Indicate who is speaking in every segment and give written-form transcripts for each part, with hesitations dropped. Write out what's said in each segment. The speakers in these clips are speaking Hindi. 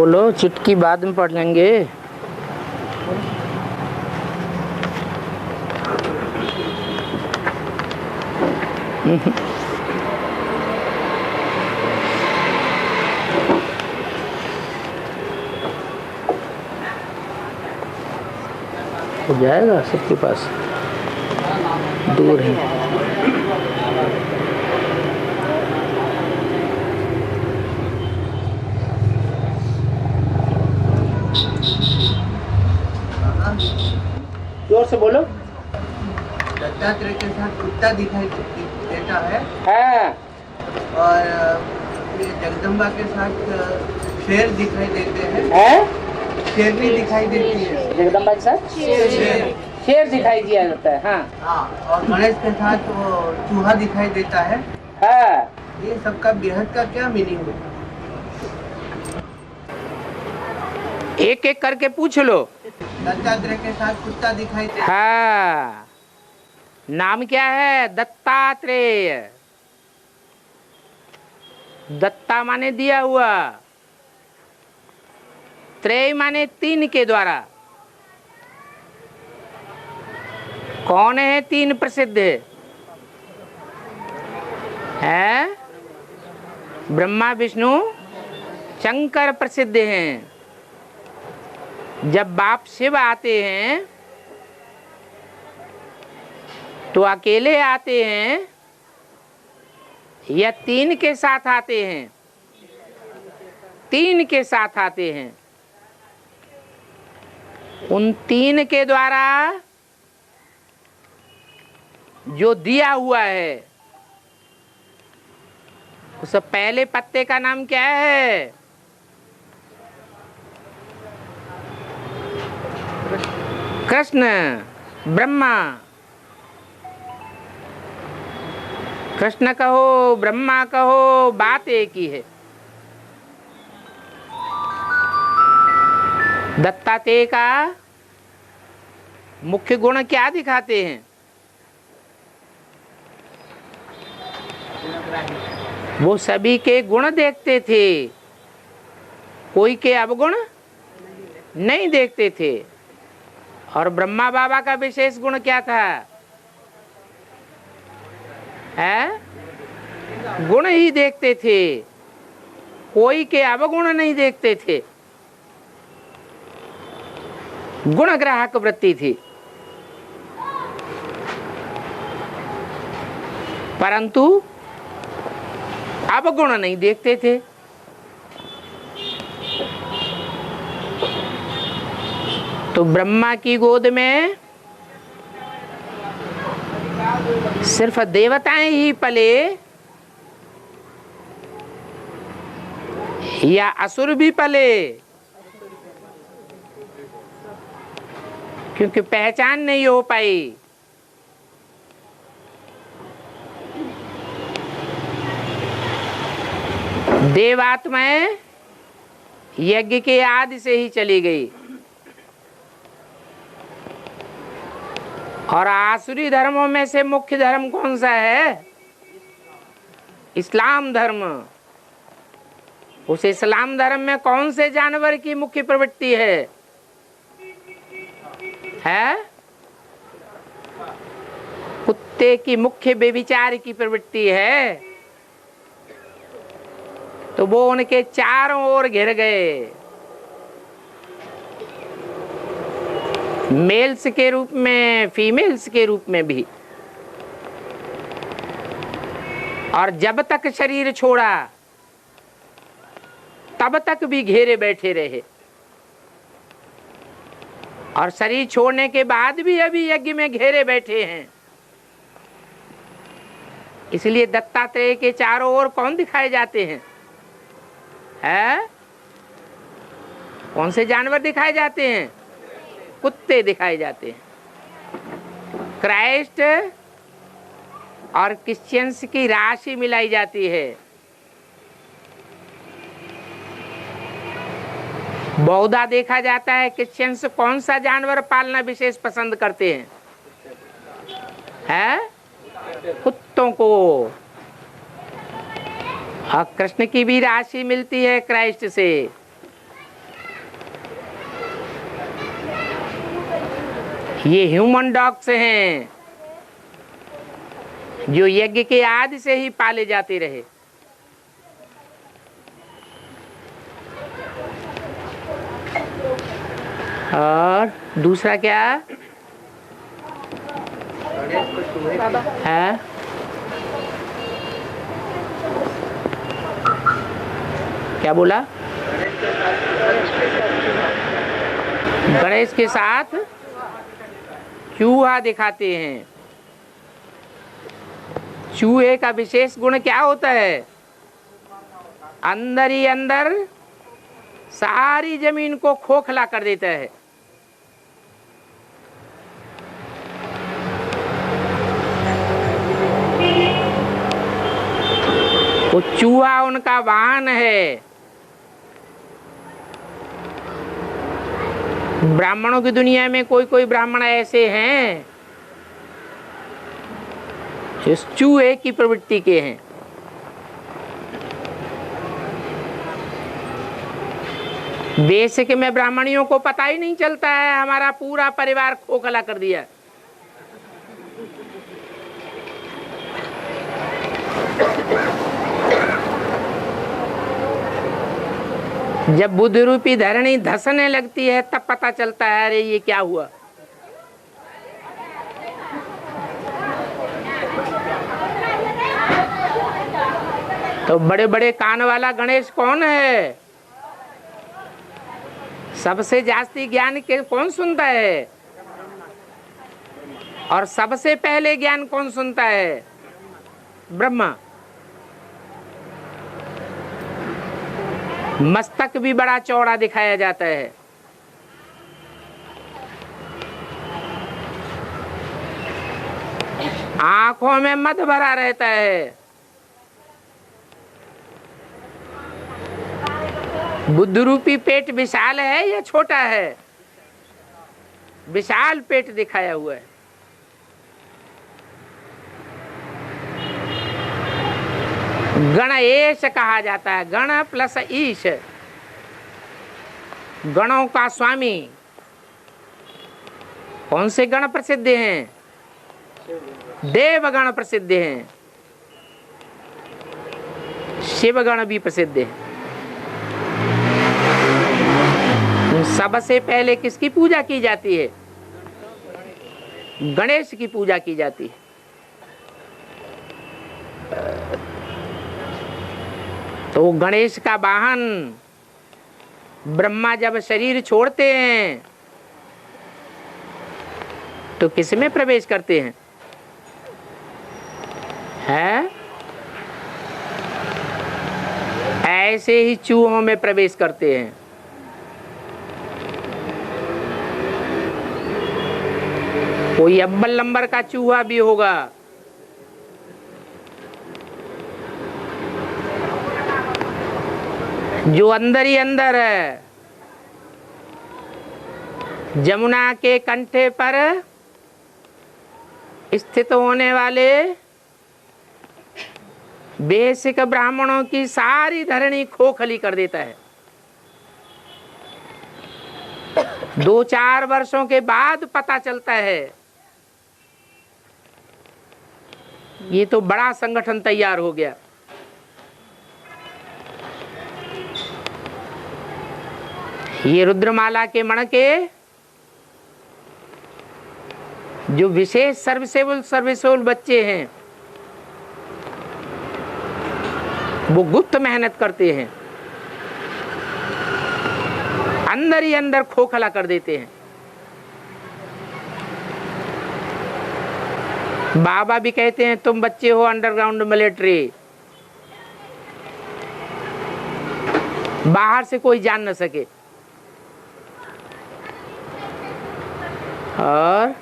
Speaker 1: बोलो, चुटकी बाद में पढ़ लेंगे। हो जाएगा सबके पास, दूर है। जोर से बोलो।
Speaker 2: दत्तात्रेय के साथ कुत्ता दिखाई देता है।
Speaker 1: हाँ।
Speaker 2: और ये जगदम्बा के साथ शेर दिखाई देते हैं। शेरनी दिखाई देती है।
Speaker 1: जगदम्बा के साथ शेर दिखाई दिया जाता है। हाँ।
Speaker 2: और गणेश के साथ वो चूहा दिखाई देता है।
Speaker 1: हाँ।
Speaker 2: ये सबका बेहद का क्या मीनिंग है?
Speaker 1: एक एक करके पूछ लो।
Speaker 2: दत्तात्रेय के साथ कुत्ता दिखाई देता है।
Speaker 1: हाँ। नाम क्या है? दत्तात्रेय। दत्ता माने दिया हुआ, त्रेय माने तीन के द्वारा। कौन है तीन प्रसिद्ध? है ब्रह्मा विष्णु शंकर प्रसिद्ध हैं। जब बाप शिव आते हैं तो अकेले आते हैं या तीन के साथ आते हैं? तीन के साथ आते हैं। उन तीन के द्वारा जो दिया हुआ है उस पहले पत्ते का नाम क्या है? कृष्ण, ब्रह्मा। कृष्ण कहो, ब्रह्मा कहो, बात एक ही है। दत्तात्रेय का मुख्य गुण क्या दिखाते हैं? वो सभी के गुण देखते थे, कोई के अवगुण नहीं देखते थे। और ब्रह्मा बाबा का विशेष गुण क्या था? है गुण ही देखते थे, कोई के अवगुण नहीं देखते थे। गुण ग्राहक वृत्ति थी। परंतु अवगुण नहीं देखते थे। तो ब्रह्मा की गोद में सिर्फ देवताएं ही पले या असुर भी पले? क्योंकि पहचान नहीं हो पाई। देवात्माएं यज्ञ के आदि से ही चली गई और आसुरी धर्मों में से मुख्य धर्म कौन सा है? इस्लाम धर्म। उस इस्लाम धर्म में कौन से जानवर की मुख्य प्रवृत्ति है? कुत्ते की मुख्य व्यभिचार की प्रवृत्ति है। तो वो उनके चारों ओर घिर गए, मेल्स के रूप में, फीमेल्स के रूप में भी। और जब तक शरीर छोड़ा तब तक भी घेरे बैठे रहे। और शरीर छोड़ने के बाद भी अभी यज्ञ में घेरे बैठे हैं। इसलिए दत्तात्रेय के चारों ओर कौन दिखाए जाते हैं? कौन से जानवर दिखाए जाते हैं? कुत्ते दिखाए जाते हैं। क्राइस्ट और क्रिश्चियंस की राशि मिलाई जाती है। बहुधा देखा जाता है क्रिश्चियंस कौन सा जानवर पालना विशेष पसंद करते हैं? कुत्तों को। और कृष्ण की भी राशि मिलती है क्राइस्ट से। ये ह्यूमन डॉग्स हैं जो यज्ञ के आदि से ही पाले जाते रहे। और दूसरा क्या है? क्या बोला? गणेश के साथ चूहा दिखाते हैं। चूहे का विशेष गुण क्या होता है? अंदर ही अंदर सारी जमीन को खोखला कर देता है। वो चूहा उनका वाहन है। ब्राह्मणों की दुनिया में कोई कोई ब्राह्मण ऐसे हैं जो चूहे की प्रवृत्ति के हैं। बेसिक में ब्राह्मणियों को पता ही नहीं चलता है, हमारा पूरा परिवार खोखला कर दिया। जब बुद्ध रूपी धरणी धसने लगती है तब पता चलता है अरे ये क्या हुआ। तो बड़े बड़े कान वाला गणेश कौन है? सबसे जास्ती ज्ञान के कौन सुनता है? और सबसे पहले ज्ञान कौन सुनता है? ब्रह्मा। मस्तक भी बड़ा चौड़ा दिखाया जाता है। आंखों में मद भरा रहता है। बुद्ध रूपी पेट विशाल है या छोटा है? विशाल पेट दिखाया हुआ है। गणेश कहा जाता है। गण प्लस ईश, गणों का स्वामी। कौन से गण प्रसिद्ध हैं? देवगण प्रसिद्ध हैं, शिवगण भी प्रसिद्ध हैं। सबसे पहले किसकी पूजा की जाती है? गणेश की पूजा की जाती है। तो गणेश का वाहन ब्रह्मा जब शरीर छोड़ते हैं तो किस में प्रवेश करते हैं? है ऐसे ही चूहों में प्रवेश करते हैं। कोई अव्वल नंबर का चूहा भी होगा, जो अंदर ही अंदर है। जमुना के कंठे पर स्थित होने वाले बेसिक ब्राह्मणों की सारी धरणी खोखली कर देता है। 2-4 वर्षों के बाद पता चलता है ये तो बड़ा संगठन तैयार हो गया। ये रुद्रमाला के मणके जो विशेष सर्विसेबल बच्चे हैं वो गुप्त मेहनत करते हैं, अंदर ही अंदर खोखला कर देते हैं। बाबा भी कहते हैं तुम बच्चे हो अंडरग्राउंड मिलिट्री, बाहर से कोई जान न सके। और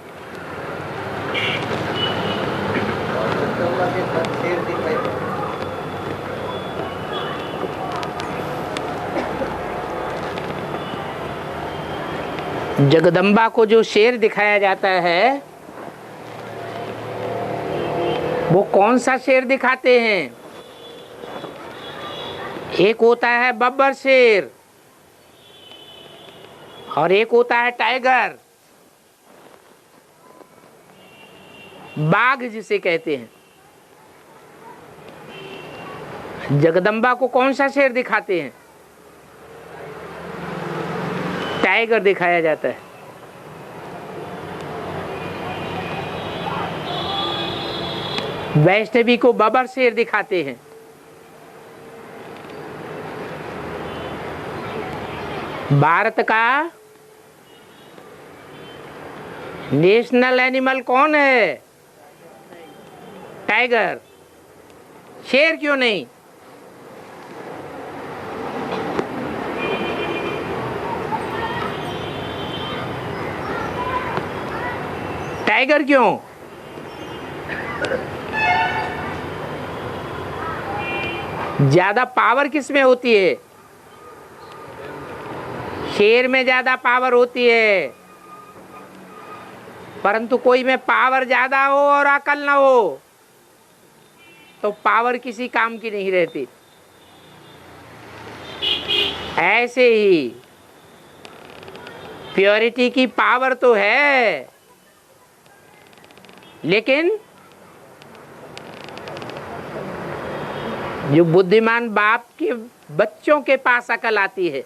Speaker 1: जगदम्बा को जो शेर दिखाया जाता है वो कौन सा शेर दिखाते हैं? एक होता है बब्बर शेर और एक होता है टाइगर। बाघ जिसे कहते हैं। जगदम्बा को कौन सा शेर दिखाते हैं? टाइगर दिखाया जाता है। वैष्णवी को बबर शेर दिखाते हैं। भारत का नेशनल एनिमल कौन है? टाइगर। शेर क्यों नहीं? टाइगर क्यों? ज्यादा पावर किस में होती है? शेर में ज्यादा पावर होती है, परंतु कोई में पावर ज्यादा हो और अकल ना हो तो पावर किसी काम की नहीं रहती। ऐसे ही प्योरिटी की पावर तो है, लेकिन जो बुद्धिमान बाप के बच्चों के पास अकल आती है,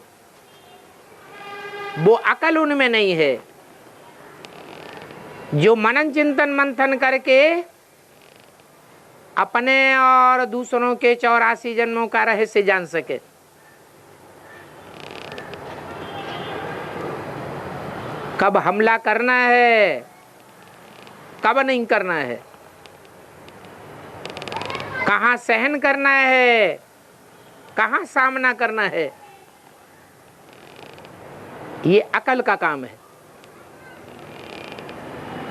Speaker 1: वो अकल उनमें नहीं है। जो मनन चिंतन मंथन करके अपने और दूसरों के 84 जन्मों का रहस्य जान सके। कब हमला करना है, कब नहीं करना है, कहाँ सहन करना है, कहाँ सामना करना है, ये अकल का काम है।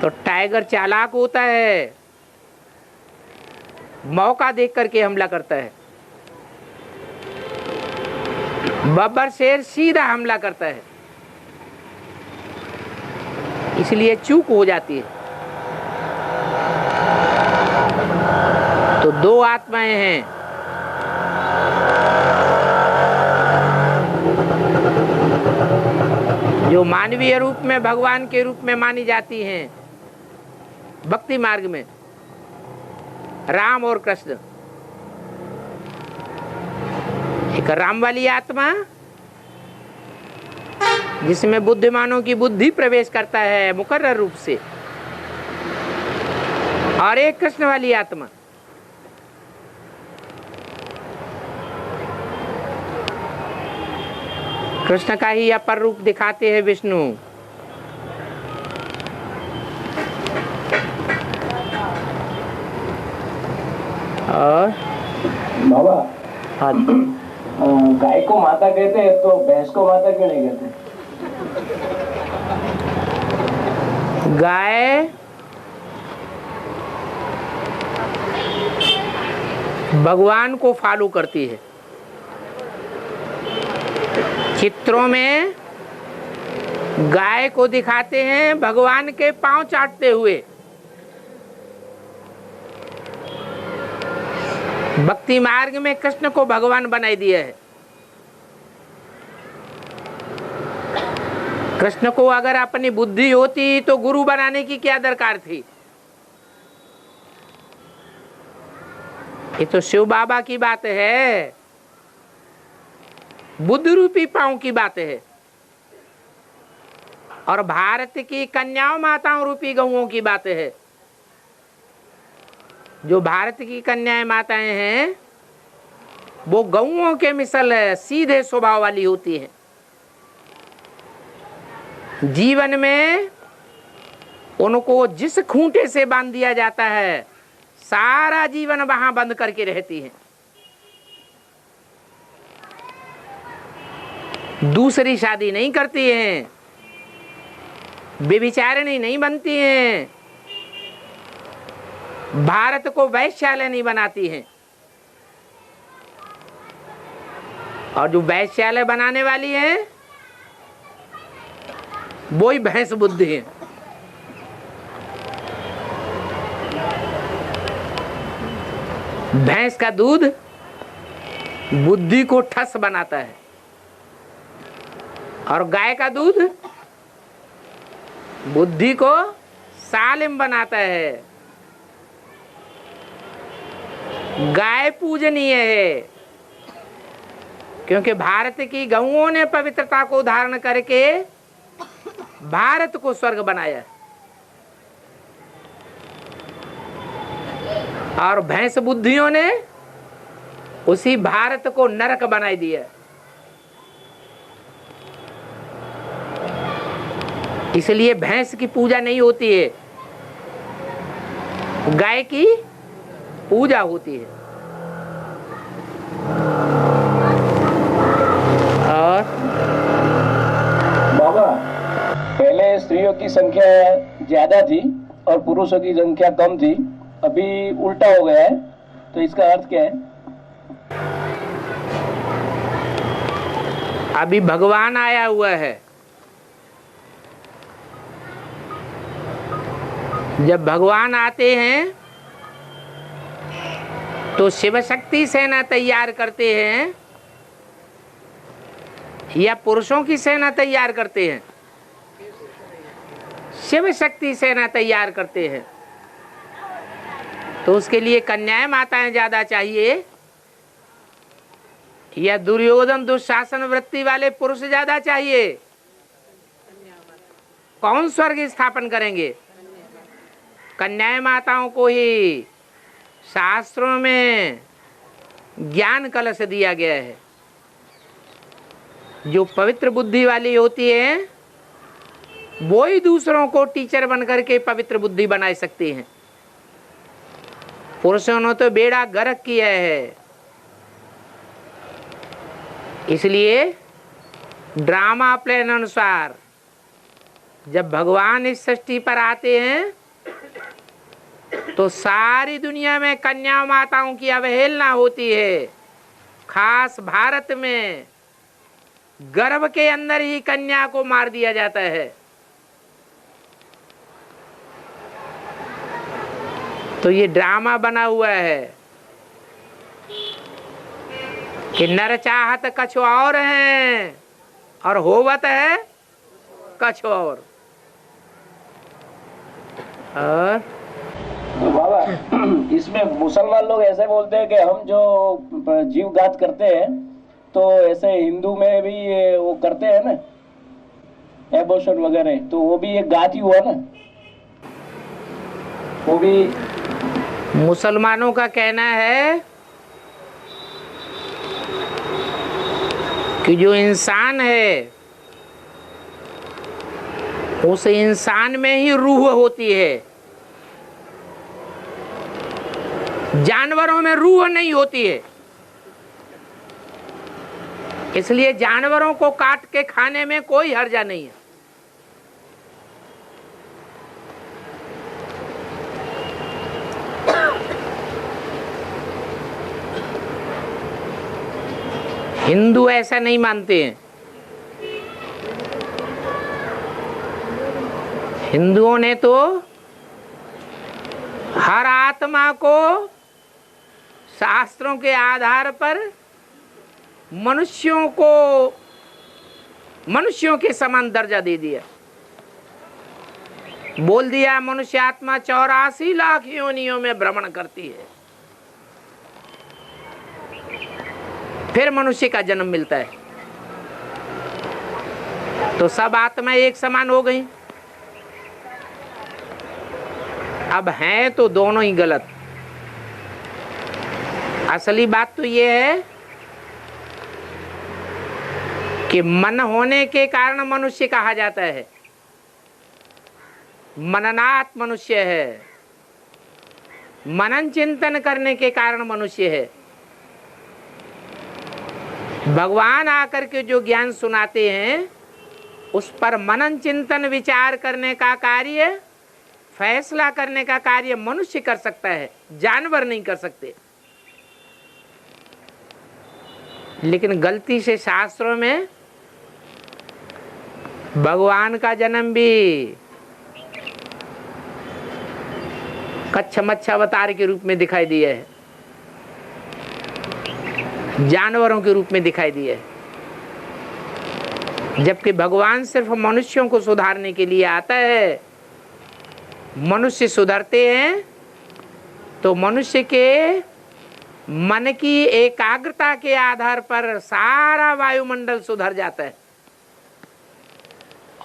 Speaker 1: तो टाइगर चालाक होता है, मौका देख करके हमला करता है। बब्बर शेर सीधा हमला करता है, इसलिए चूक हो जाती है। तो दो आत्माएं हैं, जो मानवीय रूप में भगवान के रूप में मानी जाती हैं भक्ति मार्ग में, राम और कृष्ण। एक राम वाली आत्मा जिसमें बुद्धिमानों की बुद्धि प्रवेश करता है मुकर्रर रूप से, और एक कृष्ण वाली आत्मा। कृष्ण का ही अपर रूप दिखाते हैं विष्णु। और
Speaker 3: बाबा,
Speaker 1: हाँ,
Speaker 3: गाय को माता कहते हैं तो भैंस को माता क्यों नहीं कहते?
Speaker 1: गाय भगवान को फॉलो करती है। चित्रों में गाय को दिखाते हैं भगवान के पांव चाटते हुए। भक्ति मार्ग में कृष्ण को भगवान बनाई दिया है। कृष्ण को अगर अपनी बुद्धि होती तो गुरु बनाने की क्या दरकार थी? ये तो शिव बाबा की बात है, बुद्ध रूपी पांव की बात है, और भारत की कन्याओं माताओं रूपी गौओं की बात है। जो भारत की कन्याएं माताएं हैं वो गौओं के मिसल सीधे स्वभाव वाली होती हैं। जीवन में उनको जिस खूंटे से बांध दिया जाता है सारा जीवन वहां बंद करके रहती हैं। दूसरी शादी नहीं करती हैं, व्यभिचारिणी नहीं बनती हैं, भारत को वैश्यालय नहीं बनाती हैं। और जो वैश्यालय बनाने वाली है वो ही भैंस बुद्धि है। भैंस का दूध बुद्धि को ठस बनाता है और गाय का दूध बुद्धि को सालिम बनाता है। गाय पूजनीय है, क्योंकि भारत की गौओं ने पवित्रता को धारण करके भारत को स्वर्ग बनाया, और भैंस बुद्धियों ने उसी भारत को नरक बना दिया। इसलिए भैंस की पूजा नहीं होती है, गाय की पूजा होती है। और
Speaker 3: बाबा, पहले स्त्रियों की संख्या ज्यादा थी और पुरुषों की संख्या कम थी, अभी उल्टा हो गया है, तो इसका अर्थ क्या है?
Speaker 1: अभी भगवान आया हुआ है। जब भगवान आते हैं तो शिव शक्ति सेना तैयार करते हैं या पुरुषों की सेना तैयार करते हैं? शिव शक्ति सेना तैयार करते हैं। तो उसके लिए कन्याएं माताएं ज्यादा चाहिए या दुर्योधन दुशासन वृत्ति वाले पुरुष ज्यादा चाहिए? कौन स्वर्ग स्थापन करेंगे? कन्याएं माताओं को ही शास्त्रों में ज्ञान कलश दिया गया है। जो पवित्र बुद्धि वाली होती है वो ही दूसरों को टीचर बनकर के पवित्र बुद्धि बना सकती हैं। पुरुषों ने तो बेड़ा गर्क किया है। इसलिए ड्रामा प्लान अनुसार जब भगवान इस सृष्टि पर आते हैं तो सारी दुनिया में कन्या माताओं की अवहेलना होती है। खास भारत में गर्भ के अंदर ही कन्या को मार दिया जाता है। तो ये ड्रामा बना हुआ है कि नर चाहत कछ और है और होवत है कछ और।
Speaker 3: तो बाबा, इसमें मुसलमान लोग ऐसे बोलते हैं कि हम जो जीव घात करते हैं तो ऐसे हिंदू में भी वो करते हैं ना, एबॉर्शन वगैरह, तो वो भी एक घात ही हुआ ना। वो भी
Speaker 1: मुसलमानों का कहना है कि जो इंसान है उस इंसान में ही रूह होती है, जानवरों में रूह नहीं होती है। इसलिए जानवरों को काट के खाने में कोई हर्जा नहीं है। हिंदू ऐसा नहीं मानते हैं। हिंदुओं ने तो हर आत्मा को शास्त्रों के आधार पर मनुष्यों के समान दर्जा दे दिया। बोल दिया मनुष्य आत्मा 84 लाख योनियों में भ्रमण करती है, फिर मनुष्य का जन्म मिलता है। तो सब आत्मा एक समान हो गई। अब हैं तो दोनों ही गलत। असली बात तो ये है कि मन होने के कारण मनुष्य कहा जाता है। मननात् मनुष्य है, मनन चिंतन करने के कारण मनुष्य है। भगवान आकर के जो ज्ञान सुनाते हैं उस पर मनन चिंतन विचार करने का कार्य, फैसला करने का कार्य मनुष्य कर सकता है, जानवर नहीं कर सकते। लेकिन गलती से शास्त्रों में भगवान का जन्म भी कच्छ मच्छ अवतार के रूप में दिखाई दिया है, जानवरों के रूप में दिखाई दिया है। जबकि भगवान सिर्फ मनुष्यों को सुधारने के लिए आता है। मनुष्य सुधरते हैं तो मनुष्य के मन की एकाग्रता के आधार पर सारा वायुमंडल सुधर जाता है,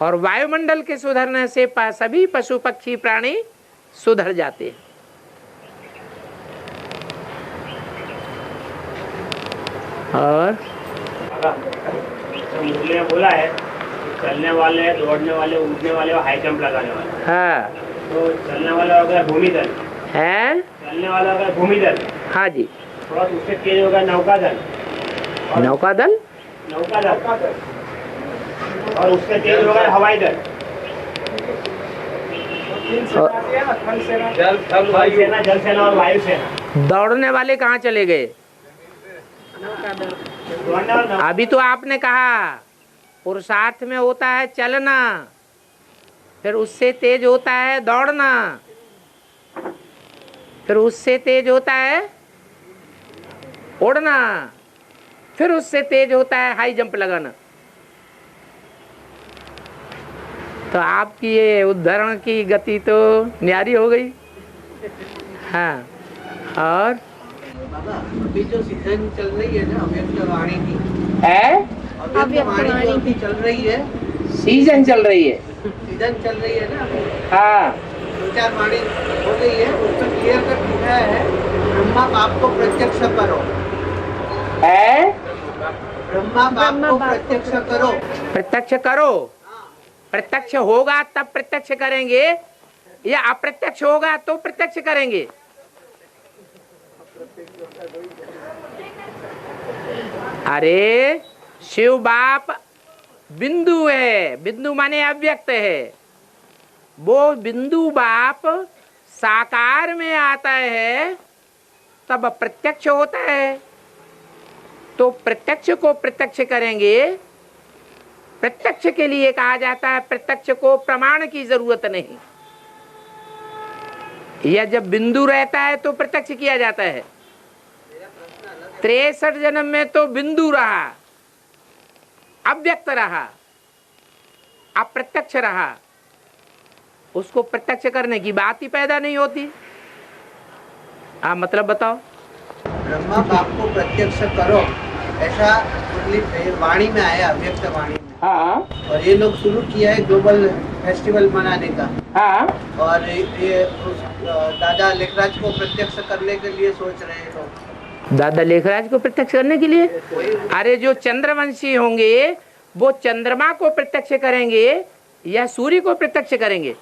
Speaker 1: और वायुमंडल के सुधरने से सभी पशु पक्षी प्राणी सुधर जाते हैं। और
Speaker 4: मुरली ने बोला है चलने वाले, दौड़ने वाले, उड़ने वाले और हाई जंप लगाने वाले।
Speaker 1: हाँ,
Speaker 4: तो चलने वाला हो गया भूमिदल
Speaker 1: है,
Speaker 4: चलने वाला हो गया भूमिदल,
Speaker 1: हाँ जी,
Speaker 4: और उससे तेज होगा नौकादल,
Speaker 1: नौकादल,
Speaker 4: नौकादल, और उससे तेज होगा हवाई दल, जल सेना और वायु सेना।
Speaker 1: दौड़ने वाले कहाँ चले गए?
Speaker 4: दौड़ने वाला
Speaker 1: अभी तो आपने कहा पुरुषार्थ में होता है चलना, फिर उससे तेज होता है दौड़ना, फिर उससे तेज होता है उड़ना, फिर उससे तेज होता है हाई जंप लगाना। तो आपकी ये उद्धरण की गति तो न्यारी हो गई। हाँ, और
Speaker 2: बाबा अभी जो सीजन चल रही है ना अव्यक्त वाणी की,
Speaker 1: है
Speaker 2: अव्यक्त वाणी जो अभी चल रही है,
Speaker 1: सीजन चल रही है।
Speaker 2: सीजन चल रही है ना,
Speaker 1: हाँ,
Speaker 2: 2-4 वाणी हो गई है, उसमें क्लियर कट लिखा है ब्रह्मा बाप को प्रत्यक्ष करो,
Speaker 1: है
Speaker 2: ब्रह्मा बाप को प्रत्यक्ष करो।
Speaker 1: प्रत्यक्ष करो। प्रत्यक्ष होगा तब प्रत्यक्ष करेंगे, या अप्रत्यक्ष होगा तो प्रत्यक्ष करेंगे? अरे शिव बाप बिंदु है, बिंदु माने अव्यक्त है, वो बिंदु बाप साकार में आता है तब प्रत्यक्ष होता है। तो प्रत्यक्ष को प्रत्यक्ष करेंगे। प्रत्यक्ष के लिए कहा जाता है प्रत्यक्ष को प्रमाण की जरूरत नहीं, या जब बिंदु रहता है तो प्रत्यक्ष किया जाता है। 63 जन्म में तो बिंदु रहा, अव्यक्त रहा, अप्रत्यक्ष रहा, उसको प्रत्यक्ष करने की बात ही पैदा नहीं होती। आप मतलब बताओ।
Speaker 2: ब्रह्मा बाप को प्रत्यक्ष करो, ऐसा मुरली वाणी में आया, अव्यक्त वाणी में।
Speaker 1: हाँ,
Speaker 2: और ये लोग शुरू किया है ग्लोबल फेस्टिवल मनाने का।
Speaker 1: हाँ,
Speaker 2: और ये दादा लेखराज को प्रत्यक्ष करने के लिए सोच रहे हैं लोग।
Speaker 1: दादा लेखराज को प्रत्यक्ष करने के लिए? अरे जो चंद्रवंशी होंगे वो चंद्रमा को प्रत्यक्ष करेंगे या सूर्य को प्रत्यक्ष करेंगे?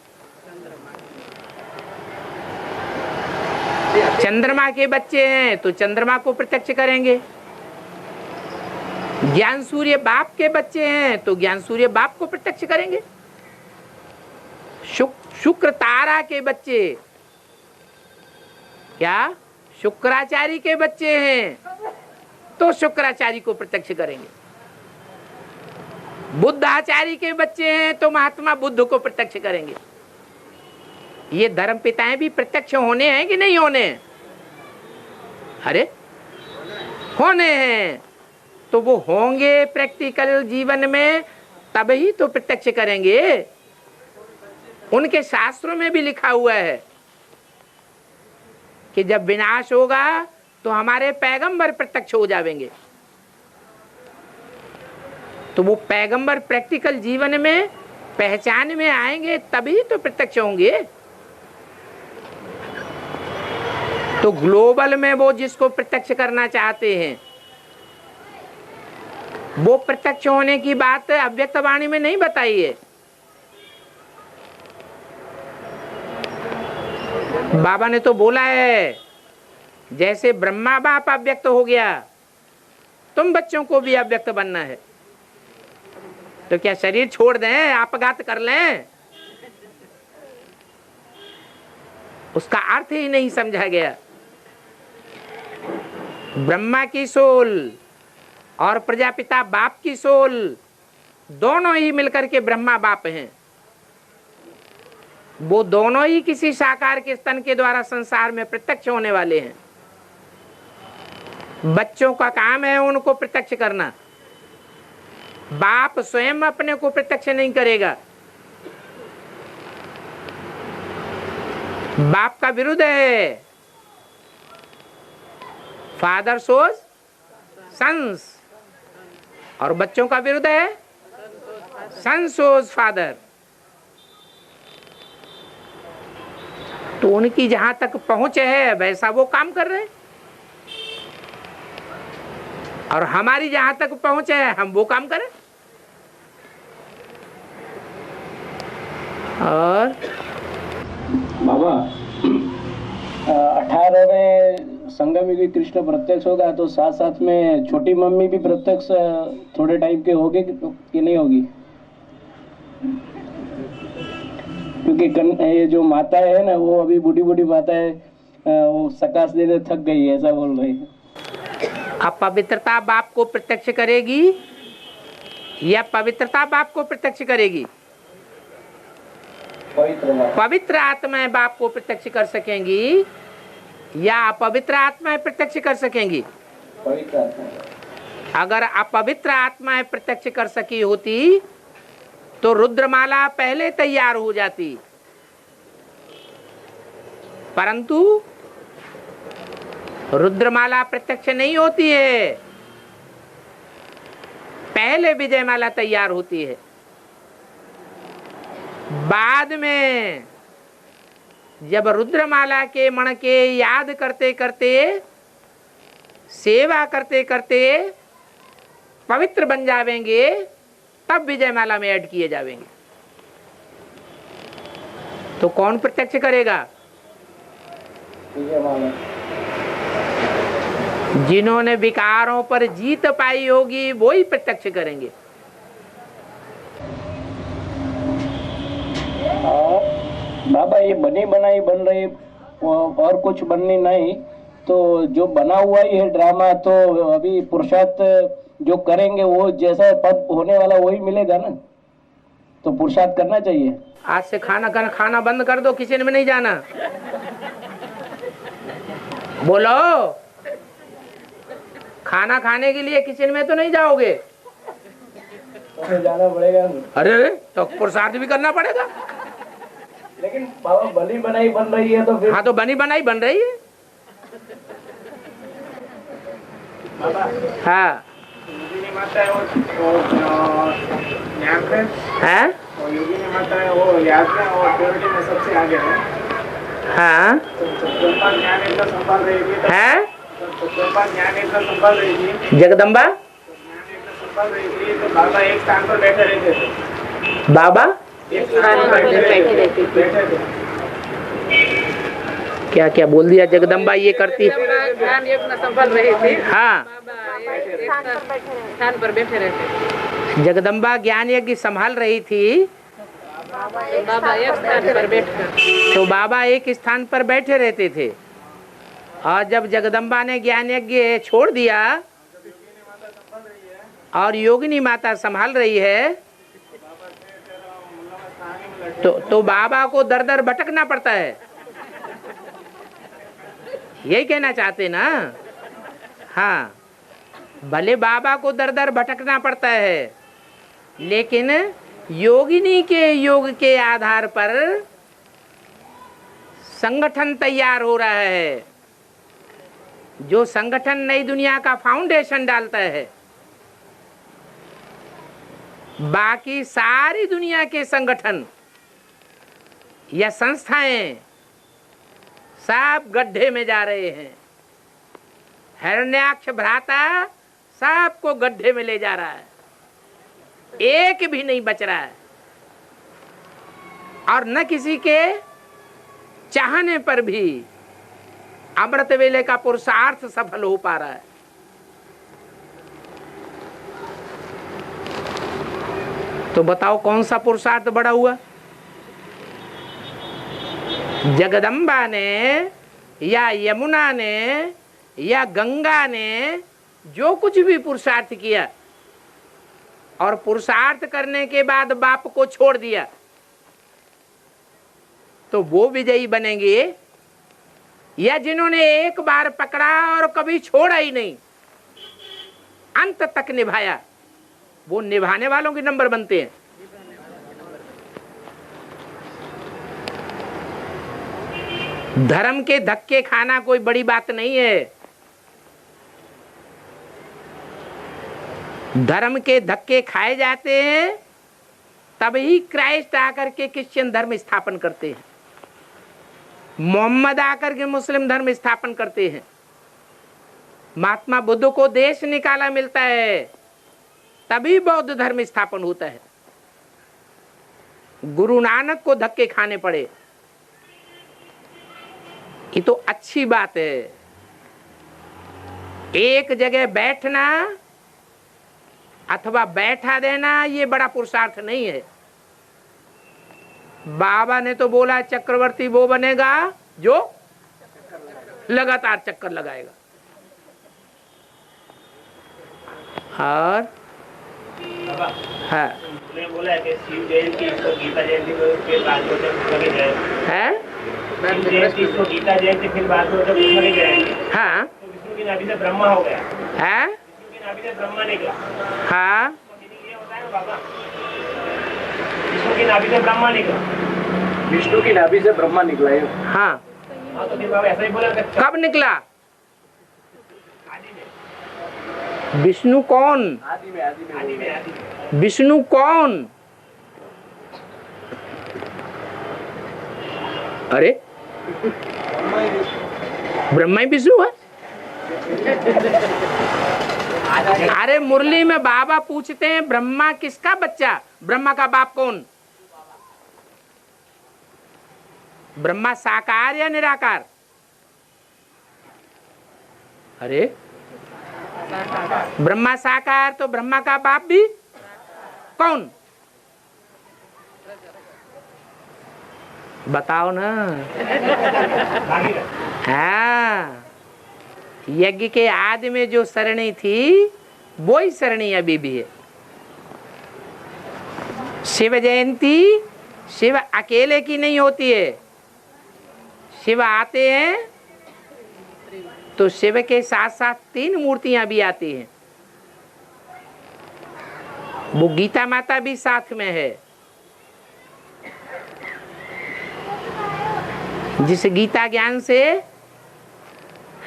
Speaker 1: चंद्रमा के बच्चे हैं तो चंद्रमा को प्रत्यक्ष करेंगे। ज्ञान सूर्य बाप के बच्चे हैं तो ज्ञान सूर्य बाप को प्रत्यक्ष करेंगे। शुक्र तारा के बच्चे, क्या शुक्राचार्य के बच्चे हैं तो शुक्राचार्य को प्रत्यक्ष करेंगे। बुद्ध आचार्य के बच्चे हैं तो महात्मा बुद्ध को प्रत्यक्ष करेंगे। ये धर्म पिताएं भी प्रत्यक्ष होने हैं कि नहीं होने हैं? अरे होने हैं, तो वो होंगे प्रैक्टिकल जीवन में तभी तो प्रत्यक्ष करेंगे। उनके शास्त्रों में भी लिखा हुआ है कि जब विनाश होगा तो हमारे पैगंबर प्रत्यक्ष हो जाएंगे। तो वो पैगंबर प्रैक्टिकल जीवन में पहचान में आएंगे तभी तो प्रत्यक्ष होंगे। तो ग्लोबल में वो जिसको प्रत्यक्ष करना चाहते हैं वो प्रत्यक्ष होने की बात अव्यक्त वाणी में नहीं बताई है। बाबा ने तो बोला है जैसे ब्रह्मा बाप अव्यक्त हो गया, तुम बच्चों को भी अव्यक्त बनना है। तो क्या शरीर छोड़ दें, अपघात कर लें? उसका अर्थ ही नहीं समझा गया। ब्रह्मा की सोल और प्रजापिता बाप की सोल दोनों ही मिलकर के ब्रह्मा बाप हैं। वो दोनों ही किसी साकार के स्तन के द्वारा संसार में प्रत्यक्ष होने वाले हैं। बच्चों का काम है उनको प्रत्यक्ष करना। बाप स्वयं अपने को प्रत्यक्ष नहीं करेगा। बाप का विरुद्ध है। फादर सोज सन्स, और बच्चों का विरुद्ध है सन सोज फादर। तो उनकी जहां तक पहुंच है वैसा वो काम कर रहे हैं, और हमारी जहां तक पहुंच है हम वो काम करें। और
Speaker 3: बाबा 18वें संगम युगी कृष्ण प्रत्यक्ष होगा तो साथ साथ में छोटी मम्मी भी प्रत्यक्ष थोड़े टाइम के होगी कि नहीं होगी? क्योंकि ये जो माता है ना वो अभी बूढ़ी बूढ़ी माता है, वो सकाश देने थक गई है ऐसा बोल रही है।
Speaker 1: अब पवित्रता बाप को प्रत्यक्ष करेगी या पवित्रता बाप को प्रत्यक्ष करेगी? पवित्र आत्माएं बाप को प्रत्यक्ष कर सकेंगी या अपवित्र आत्माएं प्रत्यक्ष कर सकेंगी?
Speaker 3: पवित्र आत्मा।
Speaker 1: अगर अपवित्र आत्माएं प्रत्यक्ष कर सकी होती तो रुद्रमाला पहले तैयार हो जाती, परंतु रुद्रमाला प्रत्यक्ष नहीं होती है, पहले विजयमाला तैयार होती है। बाद में जब रुद्रमाला के मण के याद करते करते, सेवा करते करते पवित्र बन जावेंगे, तब विजयमाला में ऐड किए जावेंगे। तो कौन प्रत्यक्ष करेगा?
Speaker 3: विजयमाला।
Speaker 1: जिन्होंने विकारों पर जीत पाई होगी वो ही प्रत्यक्ष करेंगे।
Speaker 3: बाबा ये बनी बनाई बन रही और कुछ बननी नहीं, तो जो बना हुआ ही है ड्रामा, तो अभी पुरुषार्थ जो करेंगे वो जैसा पद होने वाला वही मिलेगा ना, तो पुरुषार्थ करना चाहिए।
Speaker 1: आज से खाना बंद कर दो, किचन में नहीं जाना। बोलो, खाना खाने के लिए किचन में तो नहीं जाओगे?
Speaker 3: तो जाना पड़ेगा।
Speaker 1: अरे तो पुरुषार्थ भी करना पड़ेगा।
Speaker 3: लेकिन बाबा बनी बनाई बन रही है तो फिर।
Speaker 1: हाँ तो बनी बनाई बन रही है। हाँ
Speaker 4: योगिनी माता है वो ज्ञान में
Speaker 1: है,
Speaker 4: और योगिनी माता है वो याद में और प्योरिटी में सबसे आगे है।
Speaker 1: हाँ
Speaker 4: तो जगदम्बा ज्ञान एक संभाल रही थी,
Speaker 1: है,
Speaker 4: जगदम्बा ज्ञान एक संभाल रही थी,
Speaker 1: जगदम्बा
Speaker 4: ज्ञान एक संभाल रही थी, तो बाबा एक स्थान पर बैठे रहते थे।
Speaker 1: बाबा
Speaker 4: एक स्थान पर बैठे थे।
Speaker 1: क्या क्या बोल दिया? जगदम्बा ये करती।
Speaker 5: ज्ञान यज्ञ संभल रही थी,
Speaker 1: हाँ,
Speaker 5: स्थान पर बैठे रहते।
Speaker 1: जगदम्बा ज्ञान यज्ञ संभाल रही थी,
Speaker 5: बाबा एक स्थान पर बैठकर,
Speaker 1: तो बाबा एक स्थान पर बैठे रहते थे। और जब जगदम्बा ने ज्ञान यज्ञ छोड़ दिया और योगिनी माता संभाल रही है, तो बाबा को दर दर भटकना पड़ता है। यही कहना चाहते ना? हाँ, भले बाबा को दर दर भटकना पड़ता है, लेकिन योगिनी के योग के आधार पर संगठन तैयार हो रहा है। जो संगठन नई दुनिया का फाउंडेशन डालता है, बाकी सारी दुनिया के संगठन या संस्थाएं सब गड्ढे में जा रहे हैं। हिरण्याक्ष भ्राता सबको गड्ढे में ले जा रहा है, एक भी नहीं बच रहा है। और न किसी के चाहने पर भी अमृत वेले का पुरुषार्थ सफल हो पा रहा है। तो बताओ कौन सा पुरुषार्थ बड़ा हुआ? जगदम्बा ने या यमुना ने या गंगा ने जो कुछ भी पुरुषार्थ किया और पुरुषार्थ करने के बाद बाप को छोड़ दिया, तो वो विजयी बनेंगे, या जिन्होंने एक बार पकड़ा और कभी छोड़ा ही नहीं, अंत तक निभाया, वो निभाने वालों के नंबर बनते हैं। धर्म के धक्के खाना कोई बड़ी बात नहीं है। धर्म के धक्के खाए जाते हैं, तभी क्राइस्ट आकर के क्रिश्चियन धर्म स्थापन करते हैं, मोहम्मद आकर के मुस्लिम धर्म स्थापन करते हैं, महात्मा बुद्ध को देश निकाला मिलता है, तभी बौद्ध धर्म स्थापन होता है। गुरु नानक को धक्के खाने पड़े, ये तो अच्छी बात है। एक जगह बैठना अथवा बैठा देना ये बड़ा पुरुषार्थ नहीं है। बाबा ने तो बोला चक्रवर्ती वो बनेगा जो लगातार चक्कर लगाएगा। और हाँ,
Speaker 4: बोला है कि शिव जयंती इसको गीता जयंती के बाद में लगे जाएंगे,
Speaker 1: है
Speaker 4: शिव जयंती इसको गीता जयंती फिर बाद में जब लगे जाएंगे।
Speaker 1: हाँ,
Speaker 4: तो विष्णु की नाभि से ब्रह्मा हो गया,
Speaker 1: है
Speaker 4: विष्णु की नाभि से ब्रह्मा निकला।
Speaker 1: हाँ,
Speaker 4: ये होता है ना बाबा, विष्णु की नाभि से ब्रह्मा निकला।
Speaker 3: विष्णु की नाभि से ब्रह्मा निकला है।
Speaker 1: हाँ,
Speaker 4: तो फिर बाबा ऐसा ही बोला कि
Speaker 1: कब निकला? विष्णु कौन?
Speaker 3: आदि में
Speaker 1: विष्णु कौन? अरे ब्रह्मा ही विष्णु है? अरे मुरली में बाबा पूछते हैं ब्रह्मा किसका बच्चा, ब्रह्मा का बाप कौन? ब्रह्मा साकार या निराकार? अरे ब्रह्मा साकार, तो ब्रह्मा का बाप भी कौन? बताओ ना। हाँ, यज्ञ के आदि में जो सरणी थी वही सरणी अभी भी है। शिव जयंती शिव अकेले की नहीं होती है। शिव आते हैं तो शिव के साथ साथ 3 मूर्तियां भी आती हैं। वो गीता माता भी साथ में है। जिस गीता ज्ञान से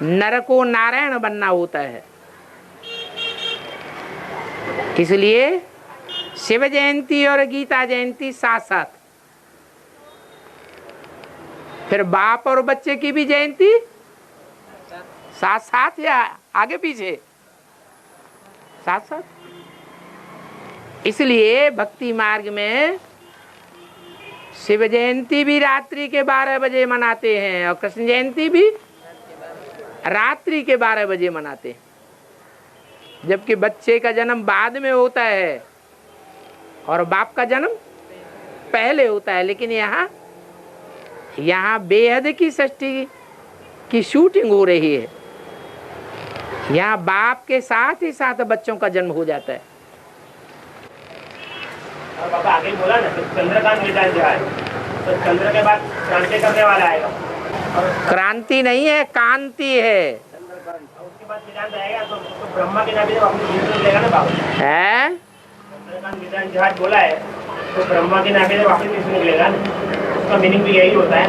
Speaker 1: नर को नारायण बनना होता है, इसलिए शिव जयंती और गीता जयंती साथ साथ। फिर बाप और बच्चे की भी जयंती साथ साथ या आगे पीछे? साथ साथ। इसलिए भक्ति मार्ग में शिव जयंती भी रात्रि के 12 बजे मनाते हैं और कृष्ण जयंती भी रात्रि के 12 बजे मनाते हैं। जबकि बच्चे का जन्म बाद में होता है और बाप का जन्म पहले होता है। लेकिन यहाँ बेहद की षष्ठी की शूटिंग हो रही है। यहाँ बाप के साथ ही साथ बच्चों का जन्म हो जाता है।
Speaker 4: और बाबा आगे बोला ना, तो चंद्रकांत निदान जो है, तो चंद्र के बाद क्रांति करने वाला आएगा।
Speaker 1: क्रांति नहीं है, कांति है।
Speaker 4: उसके बाद निदान आएगा तो ब्रह्मा के नाभि से वापस विष्णु निकलेगा ना बाबा।
Speaker 1: है
Speaker 4: चंद्रकांत निदान जहाज बोला है तो ब्रह्मा के नाभि से वापस विष्णु निकलेगा ना। उसका मीनिंग भी यही होता है।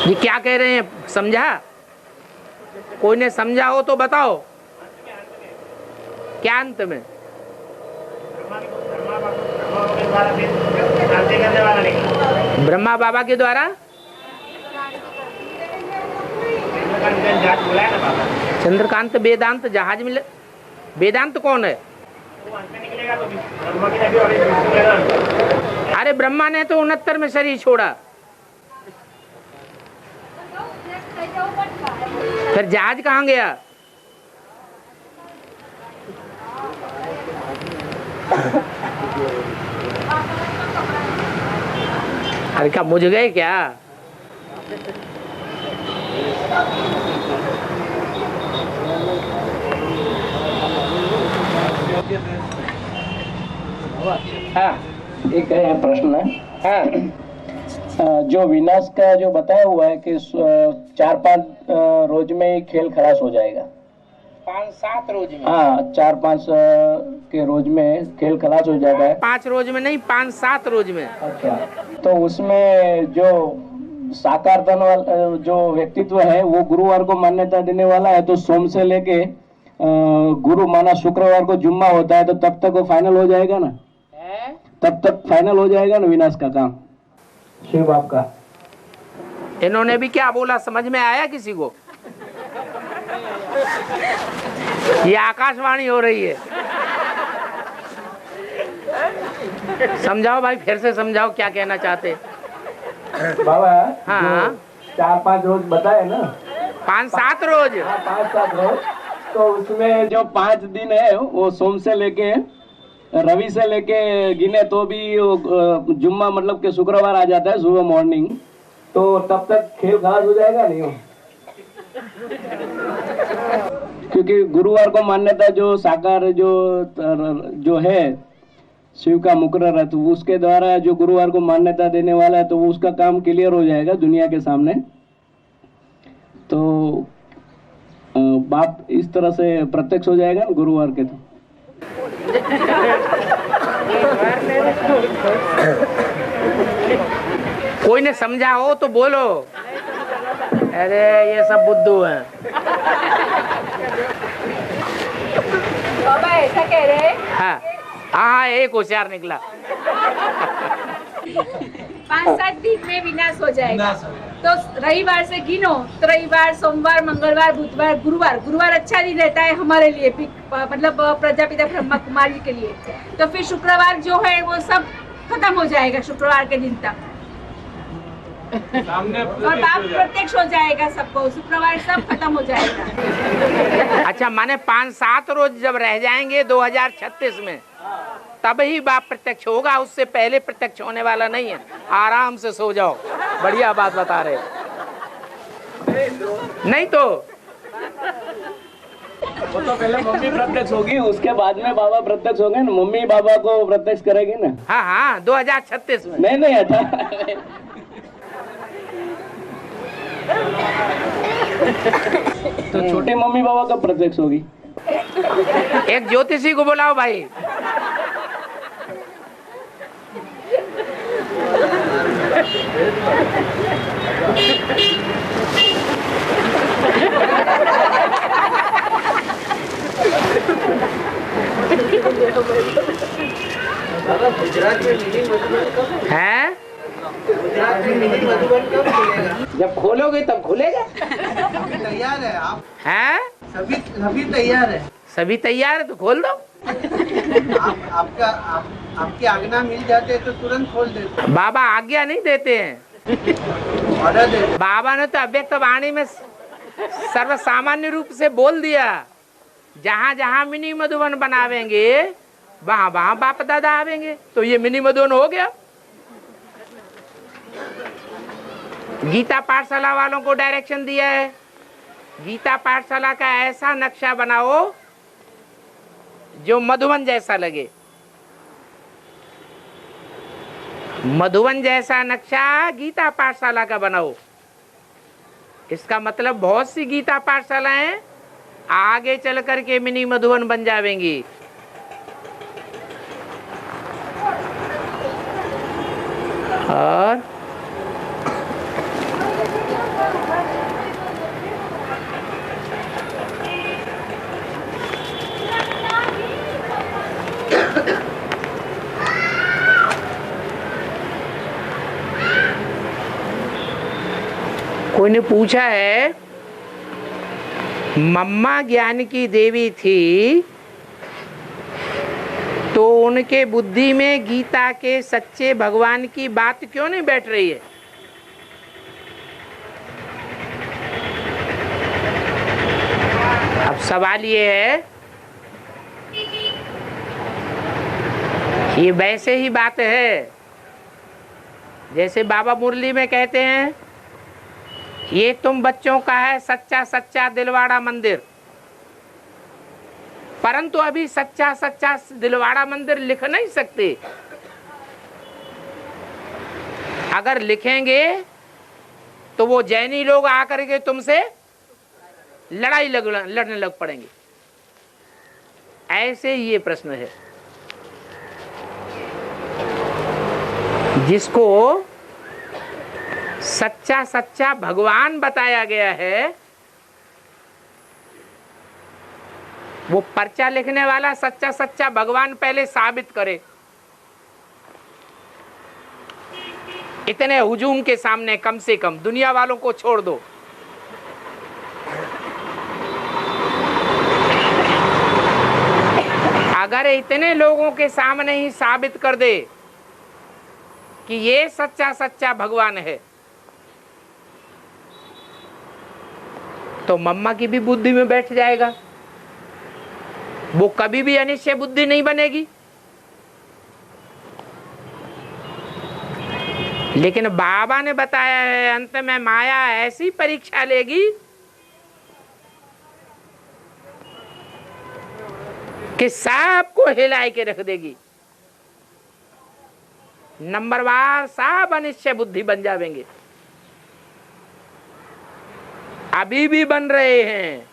Speaker 1: ये क्या कह रहे हैं, समझा? कोई ने समझा हो तो बताओ। क्या अंत में? ब्रह्मा बाबा के द्वारा चंद्रकांत वेदांत जहाज में। वेदांत कौन है? अरे ब्रह्मा ने तो 69 में शरीर छोड़ा, फिर जहाज कहाँ गया? अरे क्या मुझ गए क्या?
Speaker 3: हाँ, एक है प्रश्न है। हाँ, जो विनाश का जो बताया हुआ है कि 4-5 रोज में खेल खलास हो जाएगा।
Speaker 1: 5-7 रोज में?
Speaker 3: हाँ, 4-5 के रोज में खेल खलास हो जाएगा।
Speaker 1: 5 रोज में नहीं, 5-7 रोज में।
Speaker 3: अच्छा, तो उसमें जो साकार धन वाला जो व्यक्तित्व है वो गुरुवार को मान्यता देने वाला है, तो सोम से लेके गुरु माना शुक्रवार को जुम्मा होता है, तो तब तक वो फाइनल हो जाएगा ना? तब तक फाइनल हो जाएगा ना विनाश का काम शिव बाप का?
Speaker 1: इन्होंने भी क्या बोला समझ में आया किसी को? ये आकाशवाणी हो रही है। समझाओ भाई, फिर से समझाओ क्या कहना चाहते।
Speaker 3: बाबा
Speaker 1: हाँ।
Speaker 3: 4-5 रोज बताए ना,
Speaker 1: 5-7 रोज।
Speaker 3: 5-7 रोज, तो उसमें जो 5 दिन है वो सोम से लेके रवि से लेके गिने तो भी वो जुम्मा मतलब के शुक्रवार आ जाता है सुबह मॉर्निंग, तो तब तक खेल खास हो जाएगा नहीं हो? क्योंकि गुरुवार को मान्यता जो साकार जो है शिव का मुकर्रर है, तो उसके द्वारा जो गुरुवार को मान्यता देने वाला है, तो वो उसका काम क्लियर हो जाएगा दुनिया के सामने। तो बाप इस तरह से प्रत्यक्ष हो जाएगा ना गुरुवार के। तो
Speaker 1: कोई ने समझा हो तो बोलो। अरे ये सब बुद्धू हैं।
Speaker 6: बाबा ऐसा कह रहे हैं?
Speaker 1: हाँ हाँ, एक होशियार निकला।
Speaker 6: 5-7 दिन में विनाश हो जाएगा। तो रविवार से गिनो तो रविवार, सोमवार, मंगलवार, बुधवार, गुरुवार। गुरुवार अच्छा दिन रहता है हमारे लिए, मतलब प्रजापिता ब्रह्मा कुमारी के लिए। तो फिर शुक्रवार जो है वो सब खत्म हो जाएगा शुक्रवार के दिन तक, और बाप प्रत्यक्ष हो जाएगा सबको, शुक्रवार सब खत्म हो जाएगा।
Speaker 1: अच्छा, माने 5-7 रोज जब रह जाएंगे 2036 में, तब ही बाप प्रत्यक्ष होगा, उससे पहले प्रत्यक्ष होने वाला नहीं है। आराम से सो जाओ, बढ़िया बात बता रहे। नहीं तो
Speaker 3: वो तो पहले मम्मी प्रत्यक्ष होगी, उसके बाद में बाबा प्रत्यक्ष होंगे ना। मम्मी बाबा को प्रत्यक्ष करेगी ना।
Speaker 1: हाँ हाँ, 2036 में।
Speaker 3: नहीं अच्छा। तो छोटे मम्मी बाबा कब प्रत्यक्ष होगी?
Speaker 1: एक ज्योतिषी को बुलाओ भाई।
Speaker 2: गुजरात में मिनी मधुबन कब
Speaker 1: है?
Speaker 2: गुजरात में मिनी मधुबन कब खुलेगा?
Speaker 1: जब खोलोगे तब खुलेगा।
Speaker 2: सभी तैयार है, आप
Speaker 1: हैं?
Speaker 2: सभी तैयार है।
Speaker 1: सभी तैयार है तो खोल दो।
Speaker 2: आपकी आज्ञा मिल जाते तो तुरंत खोल देते।
Speaker 1: बाबा आज्ञा नहीं देते हैं,
Speaker 2: ऑर्डर देते।
Speaker 1: बाबा ने तो अव्यक्त वाणी में सर्वसामान्य रूप से बोल दिया, जहाँ जहाँ मिनी मधुबन बनावेंगे वहाँ वहाँ बाप दादा आवेंगे। तो ये मिनी मधुबन हो गया। गीता पाठशाला वालों को डायरेक्शन दिया है, गीता पाठशाला का ऐसा नक्शा बनाओ जो मधुबन जैसा लगे। मधुबन जैसा नक्शा गीता पाठशाला का बनाओ। इसका मतलब बहुत सी गीता पाठशालाएं आगे चल करके मिनी मधुबन बन जाएंगी। और कोई ने पूछा है, मम्मा ज्ञान की देवी थी तो उनके बुद्धि में गीता के सच्चे भगवान की बात क्यों नहीं बैठ रही है? अब सवाल ये है, ये वैसे ही बात है जैसे बाबा मुरली में कहते हैं, ये तुम बच्चों का है सच्चा सच्चा दिलवाड़ा मंदिर, परंतु अभी सच्चा सच्चा दिलवाड़ा मंदिर लिख नहीं सकते। अगर लिखेंगे तो वो जैनी लोग आकर के तुमसे लड़ने लग पड़ेंगे। ऐसे ही ये प्रश्न है। जिसको सच्चा सच्चा भगवान बताया गया है, वो पर्चा लिखने वाला सच्चा सच्चा भगवान पहले साबित करे। इतने हुजूम के सामने कम से कम, दुनिया वालों को छोड़ दो। अगर इतने लोगों के सामने ही साबित कर दे कि ये सच्चा सच्चा भगवान है, तो मम्मा की भी बुद्धि में बैठ जाएगा, वो कभी भी अनिश्चय बुद्धि नहीं बनेगी। लेकिन बाबा ने बताया है अंत में माया ऐसी परीक्षा लेगी कि सबको हिलाए के रख देगी। नंबरवार सब अनिश्चय बुद्धि बन जाएंगे, अभी भी बन रहे हैं।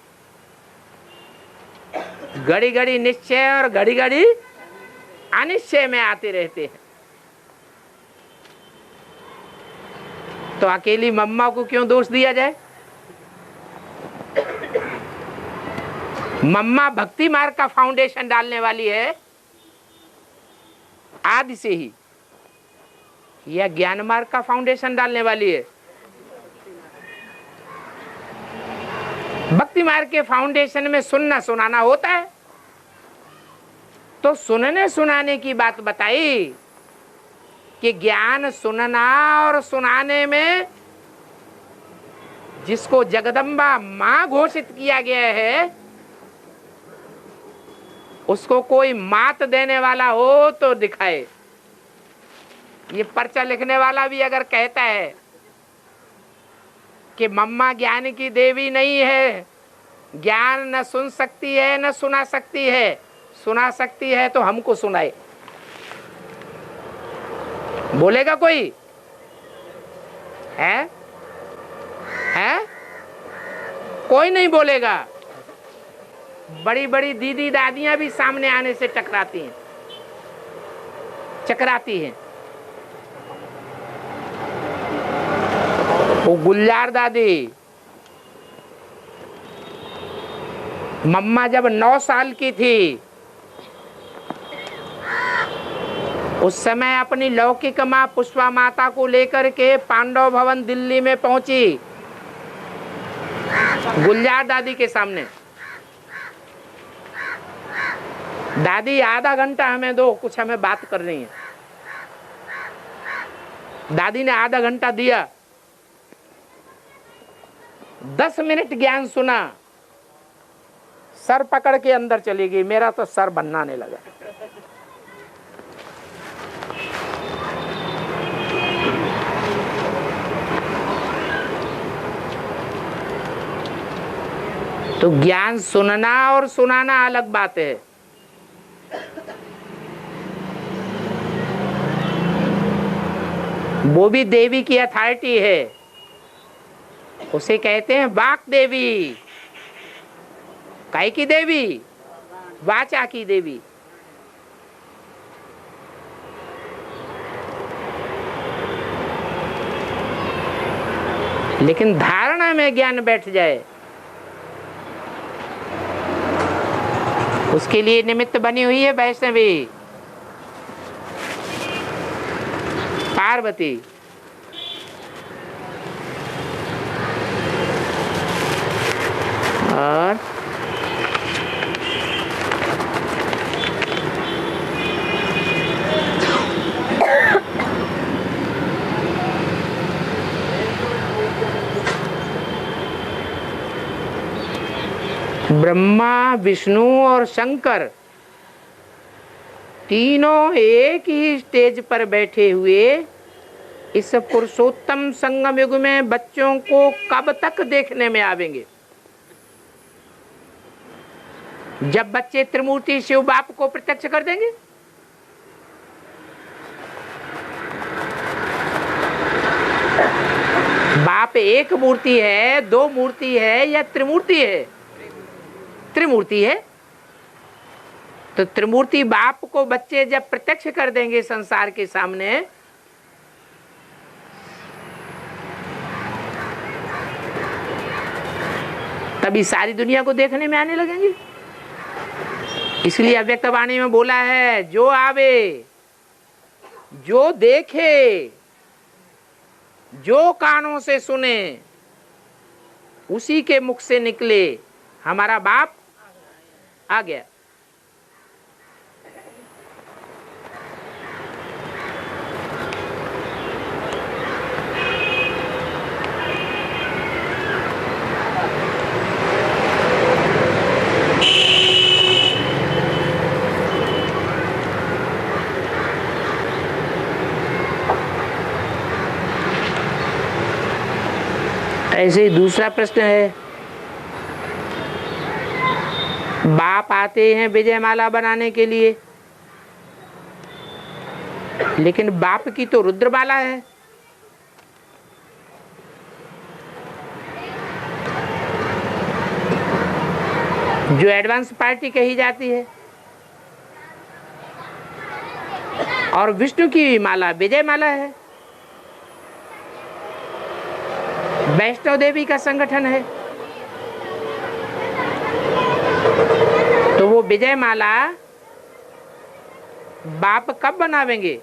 Speaker 1: घड़ी घड़ी निश्चय और घड़ी घड़ी अनिश्चय में आते रहते हैं। तो अकेली मम्मा को क्यों दोष दिया जाए? मम्मा भक्ति मार्ग का फाउंडेशन डालने वाली है आदि से ही, या ज्ञान मार्ग का फाउंडेशन डालने वाली है? भक्ति मार्ग के फाउंडेशन में सुनना सुनाना होता है, तो सुनने सुनाने की बात बताई कि ज्ञान सुनना और सुनाने में जिसको जगदम्बा मां घोषित किया गया है, उसको कोई मात देने वाला हो तो दिखाए। ये पर्चा लिखने वाला भी अगर कहता है कि मम्मा ज्ञान की देवी नहीं है, ज्ञान न सुन सकती है न सुना सकती है, सुना सकती है तो हमको सुनाए, बोलेगा कोई? है कोई नहीं बोलेगा। बड़ी बड़ी दीदी दादियां भी सामने आने से चकराती हैं। वो गुलजार दादी, मम्मा जब 9 साल की थी उस समय अपनी लौकिक माँ पुष्पा माता को लेकर के पांडव भवन दिल्ली में पहुंची, गुलजार दादी के सामने। दादी आधा घंटा हमें दो, कुछ हमें बात करनी है। दादी ने आधा घंटा दिया, 10 मिनट ज्ञान सुना, सर पकड़ के अंदर चली गई। मेरा तो सर बनाने लगा। तो ज्ञान सुनना और सुनाना अलग बात है। वो भी देवी की अथॉरिटी है, उसे कहते हैं वाक देवी। काय की देवी? वाचा की देवी। लेकिन धारणा में ज्ञान बैठ जाए, उसके लिए निमित्त बनी हुई है वैष्णवी पार्वती। और ब्रह्मा विष्णु और शंकर तीनों एक ही स्टेज पर बैठे हुए इस पुरुषोत्तम संगम युग में बच्चों को कब तक देखने में आवेंगे? जब बच्चे त्रिमूर्ति शिव बाप को प्रत्यक्ष कर देंगे। बाप एक मूर्ति है, 2 मूर्ति है या त्रिमूर्ति है? त्रिमूर्ति है। तो त्रिमूर्ति बाप को बच्चे जब प्रत्यक्ष कर देंगे संसार के सामने, तभी सारी दुनिया को देखने में आने लगेंगे। इसलिए अव्यक्त वाणी में बोला है, जो आवे, जो देखे, जो कानों से सुने, उसी के मुख से निकले, हमारा बाप आ गया। ऐसे ही दूसरा प्रश्न है, बाप आते हैं विजयमाला बनाने के लिए, लेकिन बाप की तो रुद्रमाला है। जो एडवांस पार्टी कही जाती है, और विष्णु की माला विजयमाला है। वैष्णव देवी का संगठन है, तो वो विजय माला बाप कब बनावेंगे?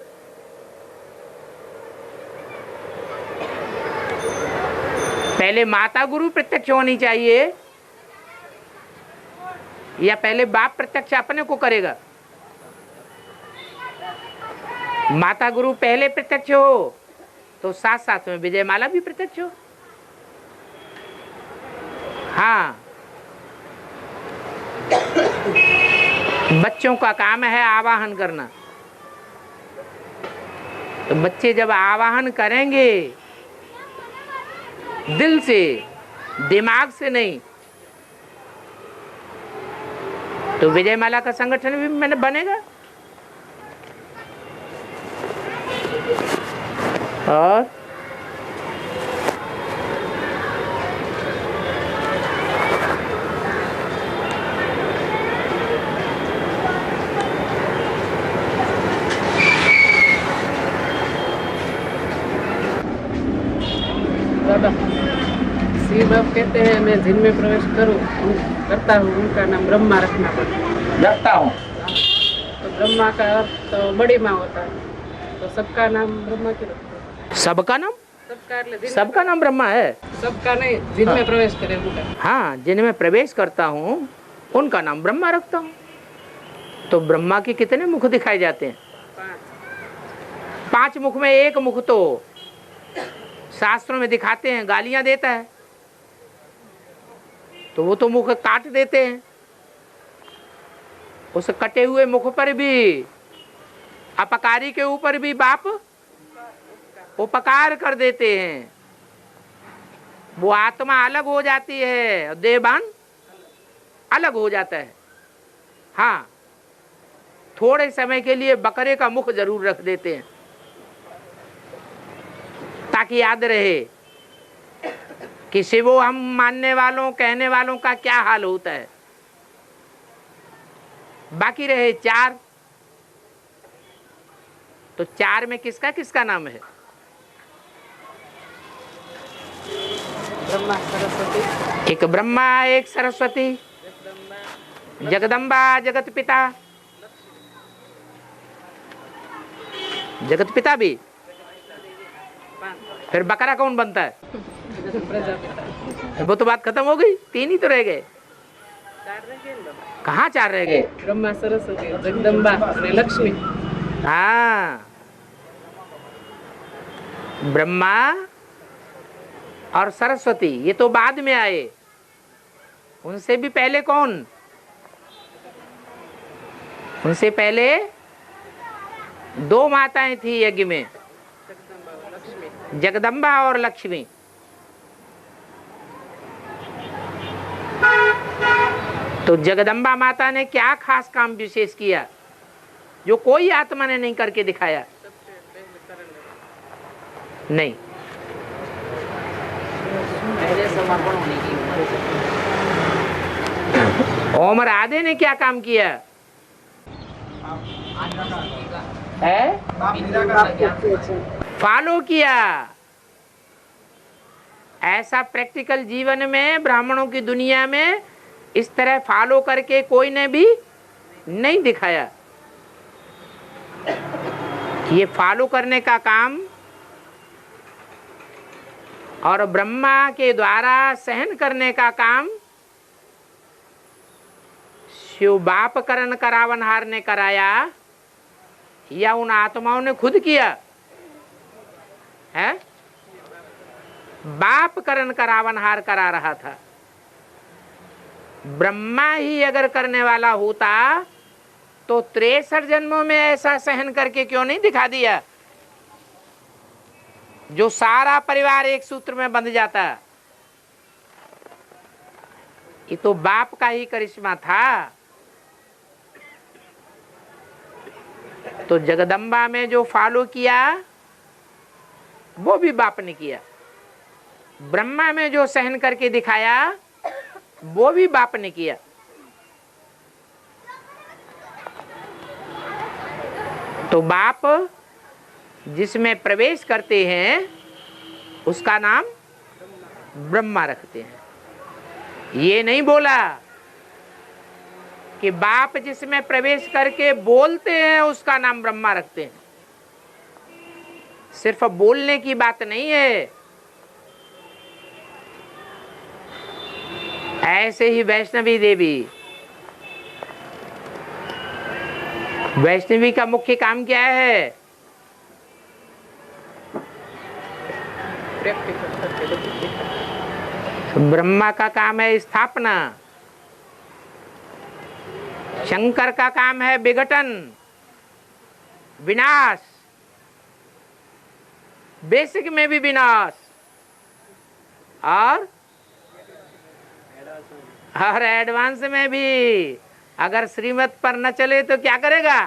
Speaker 1: पहले माता गुरु प्रत्यक्ष होनी चाहिए या पहले बाप प्रत्यक्ष अपने को करेगा? माता गुरु पहले प्रत्यक्ष हो तो साथ साथ में विजय माला भी प्रत्यक्ष हो। हाँ, बच्चों का काम है आवाहन करना, तो बच्चे जब आवाहन करेंगे दिल से, दिमाग से नहीं, तो विजयमाला का संगठन भी मैंने बनेगा। और
Speaker 5: दादा शिव बाबा कहते हैं मैं जिनमें प्रवेश करता हूँ उनका नाम ब्रह्मा रखना पड़ता है।
Speaker 1: रखता हूँ
Speaker 5: तो ब्रह्मा का अर्थ तो बड़ी माँ होता है, तो सबका नाम ब्रह्मा क्यों रखते हैं?
Speaker 1: सबका नाम,
Speaker 5: सबका
Speaker 1: सबका नाम ब्रह्मा है।
Speaker 5: सबका नहीं, जिनमें प्रवेश करे उनका।
Speaker 1: हाँ, जिनमें प्रवेश करता हूँ उनका नाम ब्रह्मा रखता हूँ। तो ब्रह्मा के कितने मुख दिखाए जाते हैं? 5 मुख में एक मुख तो शास्त्रों में दिखाते हैं, गालियां देता है, तो वो तो मुख काट देते हैं। उस कटे हुए मुख पर भी, अपकारी के ऊपर भी बाप उपकार कर देते हैं। वो आत्मा अलग हो जाती है और देहभान अलग हो जाता है। हाँ, थोड़े समय के लिए बकरे का मुख जरूर रख देते हैं ताकि याद रहे कि शिवो हम मानने वालों, कहने वालों का क्या हाल होता है। बाकी रहे 4, तो 4 में किसका किसका नाम है?
Speaker 5: ब्रह्मा सरस्वती,
Speaker 1: एक ब्रह्मा, एक सरस्वती, जगदम्बा, जगत पिता। जगत पिता भी, फिर बकरा कौन बनता है?
Speaker 5: प्रजापिता।
Speaker 1: वो तो बात खत्म हो गई, 3 ही तो रह गए।
Speaker 5: 4 रह गए ना बाबा?
Speaker 1: कहाँ 4 रह गए?
Speaker 5: ब्रह्मा सरस्वती, जगदम्बा और लक्ष्मी।
Speaker 1: हाँ, ब्रह्मा और सरस्वती ये तो बाद में आए। उनसे भी पहले कौन? उनसे पहले 2 माताएं थी यज्ञ में, जगदम्बा और लक्ष्मी। तो जगदम्बा माता ने क्या खास काम विशेष किया जो कोई आत्मा ने नहीं करके दिखाया? नहीं,
Speaker 5: समर्पण होने की।
Speaker 1: ओम राधे ने क्या काम किया है? फॉलो किया। ऐसा प्रैक्टिकल जीवन में, ब्राह्मणों की दुनिया में इस तरह फॉलो करके कोई ने भी नहीं दिखाया। ये फॉलो करने का काम और ब्रह्मा के द्वारा सहन करने का काम शिव बाप करण करावनहार ने कराया या उन आत्माओं ने खुद किया है? बाप करण करावनहार करा रहा था। ब्रह्मा ही अगर करने वाला होता तो 63 जन्मों में ऐसा सहन करके क्यों नहीं दिखा दिया जो सारा परिवार एक सूत्र में बंध जाता। ये तो बाप का ही करिश्मा था। तो जगदम्बा में जो फॉलो किया वो भी बाप ने किया, ब्रह्मा में जो सहन करके दिखाया वो भी बाप ने किया। तो बाप जिसमें प्रवेश करते हैं उसका नाम ब्रह्मा रखते हैं। ये नहीं बोला कि बाप जिसमें प्रवेश करके बोलते हैं उसका नाम ब्रह्मा रखते हैं। सिर्फ बोलने की बात नहीं है। ऐसे ही वैष्णवी देवी, वैष्णवी का मुख्य काम क्या है? ब्रह्मा का काम है स्थापना, शंकर का काम है विघटन, विनाश, बेसिक में भी विनाश, और एडवांस में भी। अगर श्रीमत पर न चले तो क्या करेगा?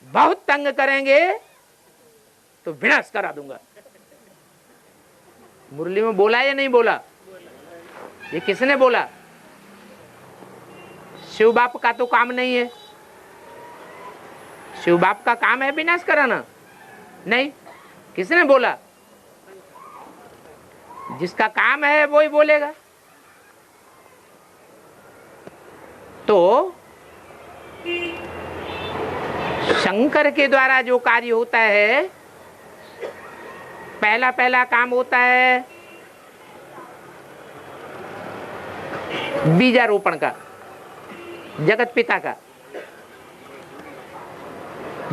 Speaker 1: बहुत तंग करेंगे तो विनाश करा दूंगा। मुरली में बोला या नहीं बोला? ये किसने बोला? शिव बाप का तो काम नहीं है। शिव बाप का काम है विनाश कराना? नहीं। किसने बोला? जिसका काम है वो ही बोलेगा। तो शंकर के द्वारा जो कार्य होता है, पहला काम होता है बीजारोपण का, जगत पिता का।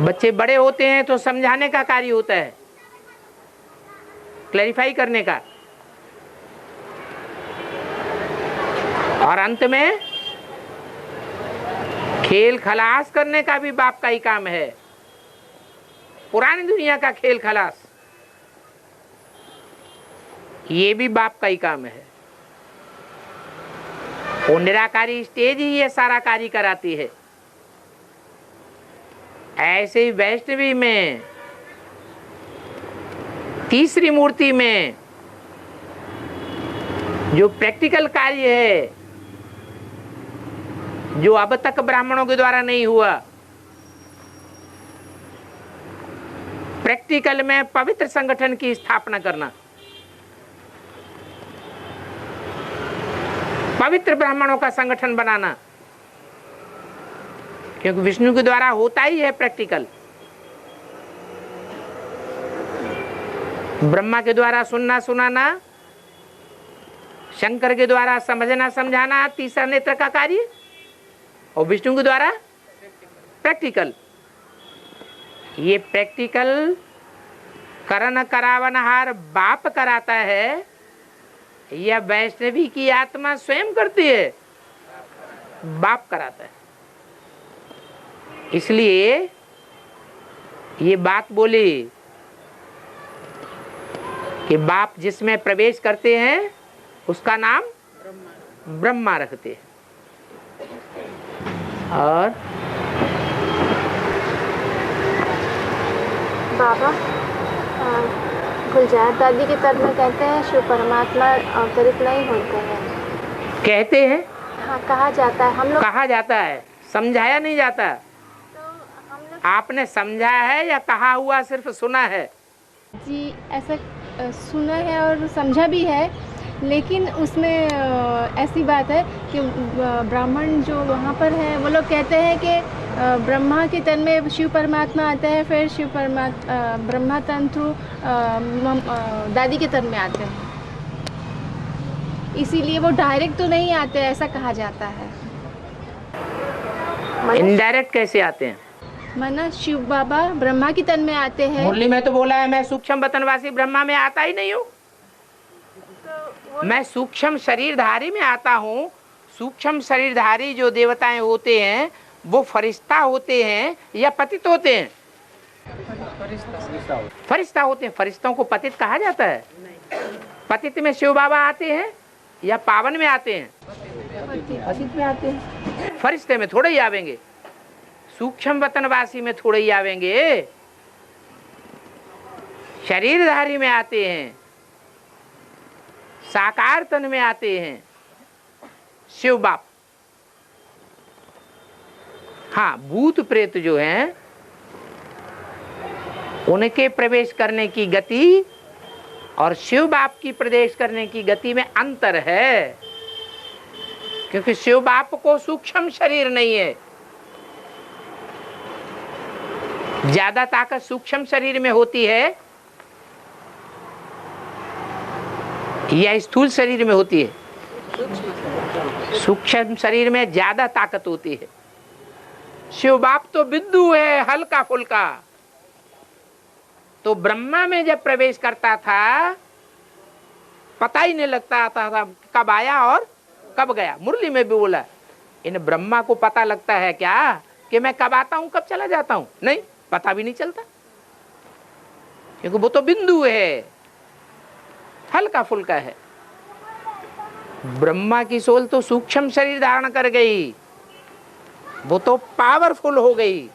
Speaker 1: बच्चे बड़े होते हैं तो समझाने का कार्य होता है, क्लैरिफाई करने का, और अंत में खेल खलास करने का भी बाप का ही काम है। पुरानी दुनिया का खेल खलास ये भी बाप का ही काम है। वो निराकारी स्टेज ही ये सारा कार्य कराती है। ऐसे ही वैष्णवी में तीसरी मूर्ति में जो प्रैक्टिकल कार्य है, जो अब तक ब्राह्मणों के द्वारा नहीं हुआ, प्रैक्टिकल में पवित्र संगठन की स्थापना करना, पवित्र ब्राह्मणों का संगठन बनाना, क्योंकि विष्णु के द्वारा होता ही है प्रैक्टिकल। ब्रह्मा के द्वारा सुनना सुनाना, शंकर के द्वारा समझना समझाना, तीसरा नेत्र का कार्य, और विष्णु के द्वारा प्रैक्टिकल। ये प्रैक्टिकल करण करावनहार बाप कराता है या वैष्णवी की आत्मा स्वयं करती है? बाप कराता है। इसलिए ये बात बोली कि बाप जिसमें प्रवेश करते हैं उसका नाम ब्रह्मा रखते हैं। और
Speaker 7: बाबा गुलजार दादी के तर्क में कहते हैं शिव परमात्मा अवतरित नहीं होते हैं।
Speaker 1: कहते हैं?
Speaker 7: हाँ, कहा जाता है। हम लोग
Speaker 1: कहा जाता है, समझाया नहीं जाता।
Speaker 7: तो हम लोग
Speaker 1: आपने समझा है या कहा हुआ सिर्फ सुना है?
Speaker 7: जी ऐसा सुना है और समझा भी है, लेकिन उसमें ऐसी बात है कि ब्राह्मण जो वहाँ पर है वो लोग कहते हैं कि ब्रह्मा के तन में शिव परमात्मा आते हैं, फिर शिव परमात्मा ब्रह्मा तन थ्रू दादी के तन में आते हैं, इसीलिए वो डायरेक्ट तो नहीं आते ऐसा कहा जाता है।
Speaker 1: इनडायरेक्ट कैसे आते हैं?
Speaker 7: माना शिव बाबा ब्रह्मा की तन में आते हैं।
Speaker 1: मुरली में तो बोला है मैं सूक्ष्म वतनवासी ब्रह्मा में आता ही नहीं हूँ, मैं सूक्ष्म शरीरधारी में आता हूँ। सूक्ष्म शरीरधारी जो देवताएं होते हैं वो फरिश्ता होते हैं या पतित होते हैं? फरिश्ता होते हैं। फरिश्तों को पतित कहा जाता है? पतित में शिव बाबा आते हैं या पावन में आते हैं? पतित में आते हैं। फरिश्ते में थोड़े ही आवेंगे, सूक्ष्म वतनवासी में थोड़े ही आवेंगे, शरीरधारी में आते हैं, साकार तन में आते हैं शिव बाप। हाँ, भूत प्रेत जो हैं उनके प्रवेश करने की गति और शिव बाप की प्रवेश करने की गति में अंतर है, क्योंकि शिव बाप को सूक्ष्म शरीर नहीं है। ज्यादा ताकत सूक्ष्म शरीर में होती है या स्थूल शरीर में होती है? सूक्ष्म शरीर में ज्यादा ताकत होती है। शिव बाप तो बिंदु है, हल्का फुल्का। तो ब्रह्मा में जब प्रवेश करता था पता ही नहीं लगता था कब आया और कब गया। मुरली में भी बोला इन ब्रह्मा को पता लगता है क्या कि मैं कब आता हूं कब चला जाता हूं? नहीं, पता भी नहीं चलता, क्योंकि वो तो बिंदु है, हल्का फुल्का है। ब्रह्मा की सोल तो सूक्ष्म शरीर धारण कर गई, वो तो पावरफुल हो गई।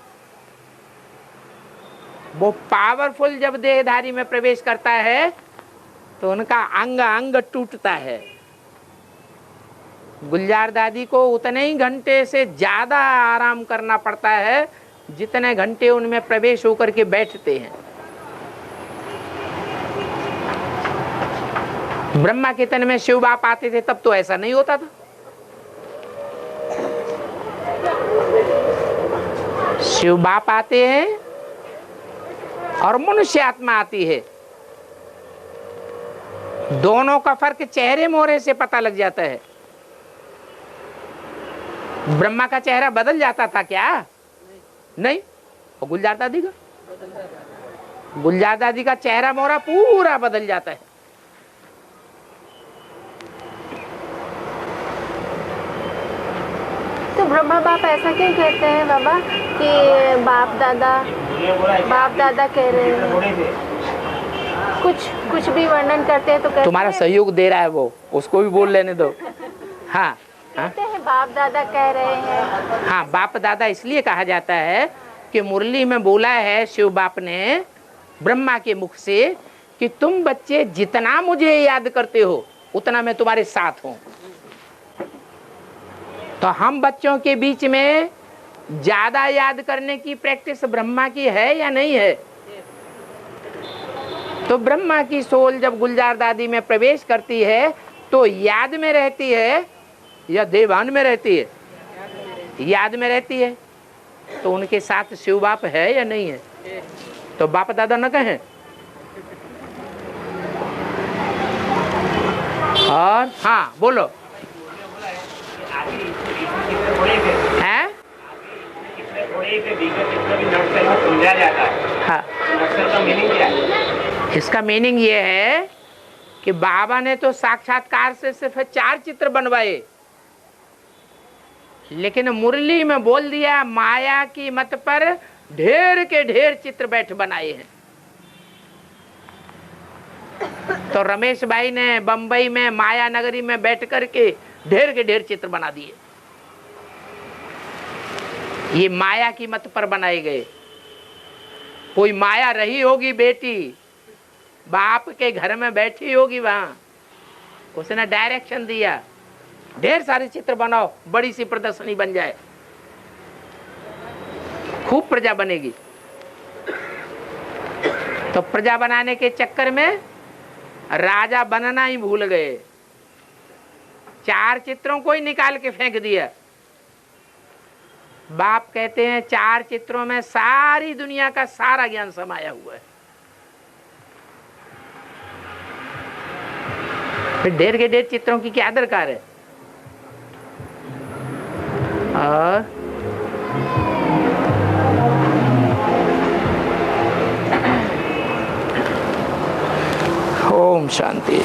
Speaker 1: वो पावरफुल जब देहधारी में प्रवेश करता है तो उनका अंग अंग टूटता है। गुलजार दादी को उतने ही घंटे से ज्यादा आराम करना पड़ता है जितने घंटे उनमें प्रवेश होकर के बैठते हैं। ब्रह्मा के तन में शिव बाप आते थे तब तो ऐसा नहीं होता था। शिव बाप आते हैं और मनुष्य आत्मा आती है, दोनों का फर्क चेहरे मोहरे से पता लग जाता है। ब्रह्मा का चेहरा बदल जाता था क्या? नहीं। और गुलजार दादी का? गुलजार दादी का चेहरा मोहरा पूरा बदल जाता है।
Speaker 7: तो ब्रह्मा बाप ऐसा क्यों कहते हैं बाबा कि बाप दादा कह रहे हैं? कुछ भी वर्णन करते हैं तो कहते
Speaker 1: तुम्हारा
Speaker 7: हैं,
Speaker 1: सहयोग दे रहा है वो, उसको भी बोल लेने दो। हाँ,
Speaker 7: कहते हैं बाप दादा कह रहे हैं।
Speaker 1: हाँ, बाप दादा इसलिए कहा जाता है कि मुरली में बोला है शिव बाप ने ब्रह्मा के मुख से कि तुम बच्चे जितना मुझे याद करते हो उतना मैं तुम्हारे साथ हूं। तो हम बच्चों के बीच में ज्यादा याद करने की प्रैक्टिस ब्रह्मा की है या नहीं है? तो ब्रह्मा की सोल जब गुलजार दादी में प्रवेश करती है तो याद में रहती है या देवान में रहती है? याद में रहती है। तो उनके साथ शिव बाप है या नहीं है? तो बाप दादा न कहें। और हाँ बोलो है? हाँ, इसका मीनिंग ये है कि बाबा ने तो साक्षात्कार से सिर्फ 4 चित्र बनवाए, लेकिन मुरली में बोल दिया माया की मत पर ढेर के ढेर चित्र बैठ बनाए हैं। तो रमेश भाई ने बंबई में माया नगरी में बैठ करके ढेर के ढेर चित्र बना दिए। ये माया की मत पर बनाए गए। कोई माया रही होगी बेटी, बाप के घर में बैठी होगी, वहां उसने डायरेक्शन दिया ढेर सारे चित्र बनाओ, बड़ी सी प्रदर्शनी बन जाए, खूब प्रजा बनेगी। तो प्रजा बनाने के चक्कर में राजा बनना ही भूल गए। 4 चित्रों को ही निकाल के फेंक दिया। बाप कहते हैं 4 चित्रों में सारी दुनिया का सारा ज्ञान समाया हुआ है। फिर ढेर के ढेर चित्रों की क्या दरकार है? और ओम शांति।